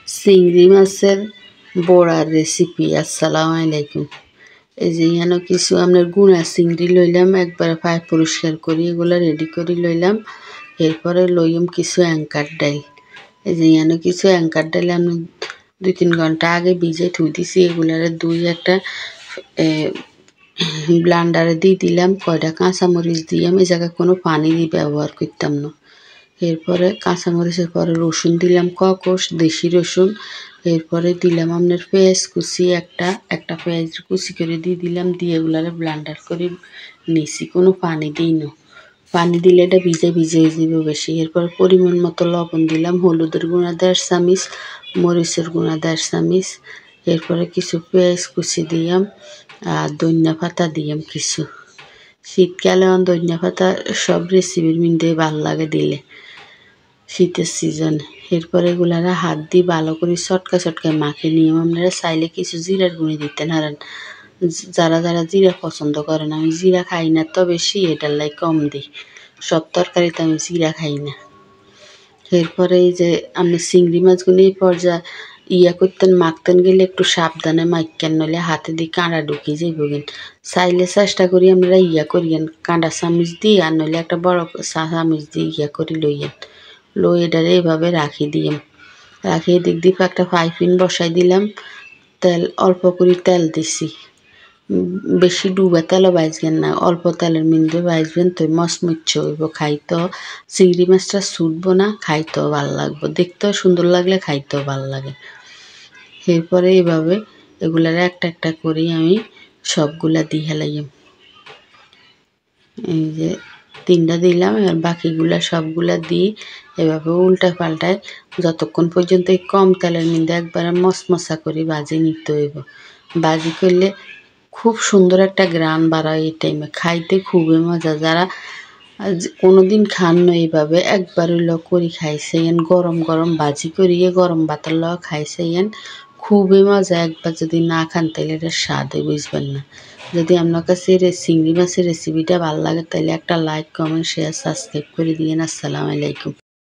চিংড়ি মাছের বড়ার রেসিপি। আসসালামু আলাইকুম। এই যে এখানে কিছু আপনার গুঁড়া চিংড়ি লইলাম, একবার পায়ে পরিষ্কার করি এগুলো রেডি করে লইলাম। এরপরে লইম কিছু অ্যাঙ্কার ডাইল। এই যে এখানে কিছু অ্যাঙ্কার ডাইল আমি 2-3 ঘন্টা আগে ভিজে থুই দিছি। এগুলারে একটা ব্লান্ডারে দিয়ে দিলাম, কয়টা কাঁচামরিচ দিলাম। এই জায়গায় কোনো পানি দিয়ে ব্যবহার করতাম না। এরপরে কাঁচামরিচের পরে রসুন দিলাম কষ, দেশি রসুন। এরপরে দিলাম আপনার পেঁয়াজ কুচি, একটা পেঁয়াজ কুচি করে দিয়ে দিলাম, দিয়ে এগুলারে ব্লান্ডার করে নিছি, কোনো পানি দিই না। পানি দিলে এটা ভিজে হয়ে যাবে বেশি। এরপর পরিমাণ মতো লবণ দিলাম, হলুদের গুঁড়া 1.5 চামচ, মরিচের গুঁড়া 1.5 চামচ। এরপরে কিছু পেঁয়াজ কুচি দিলাম আর ধনিয়া পাতা দিলাম কিছু। শীতকালে ধনিয়া পাতা সব রেসিপির মধ্যে ভালো লাগে দিলে, শীতের সিজন। এরপরে এগুলারা হাত দিয়ে ভালো করে চটকা মাখে নিয়ে আপনারা চাইলে কিছু জিরার গুঁড়ি দিতে পারেন, যারা জিরা পছন্দ করেন। আমি জিরা খাই না তো বেশি, এটার লাই কম দিই। সব তরকারিতে আমি জিরা খাই না। এরপরে এই যে আপনি চিংড়ি মাছগুলো এই পর্যায়ে করতেন, মাখতেন গেলে একটু সাবধানে মাইকেন, নইলে হাতে দিয়ে কাঁটা ঢুকিয়ে যাইবেন। চাইলে চেষ্টা করি আপনারা করিয়েন কাঁটা চামচ দিয়ে, আর নইলে একটা বড় চামচ দিয়ে করে লইয়েন। এটারে এভাবে রাখি দিলাম, রাখি দিক দিয়ে একটা পাইপিন বসাই দিলাম। অল্প করে তেল দিছি, বেশি ডুবা তেলও ভাজবেন না, অল্প তেলের মধ্যে ভাজবেন, তো মচমচ হইব। খাইতেও চিংড়ি মাছটা ছুটবো না, খাইতেও ভালো লাগবে, দেখতেও সুন্দর লাগলে খাইতেও ভালো লাগে। এরপরে এভাবে এগুলার একটা করে আমি সবগুলা দিয়ে হেলাইম। এই যে 3টা দিলাম, আর বাকিগুলা সবগুলা দিই এভাবে উল্টা পাল্টায় যতক্ষণ পর্যন্ত এই কম তেলের মধ্যে একবারে মশমশা করে ভাজি নিতে হইব। ভাজি করলে খুব সুন্দর একটা গ্রান বাড়ায়। এই টাইমে খাইতে খুবই মজা। যারা কোনোদিন খান না এইভাবে, একবার হইলেও করে খাইছেন, গরম ভাজি করিয়ে গরম ভাতের লগে খাইছেন, খুবই মজা। একবার যদি না খান তাহলে এটা স্বাদে বুঝবেন না। যদি আপনার কাছে চিংড়ি মাছের রেসিপিটা ভালো লাগে তাহলে একটা লাইক, কমেন্ট, শেয়ার, সাবস্ক্রাইব করে দিয়েন। আসসালামু আলাইকুম।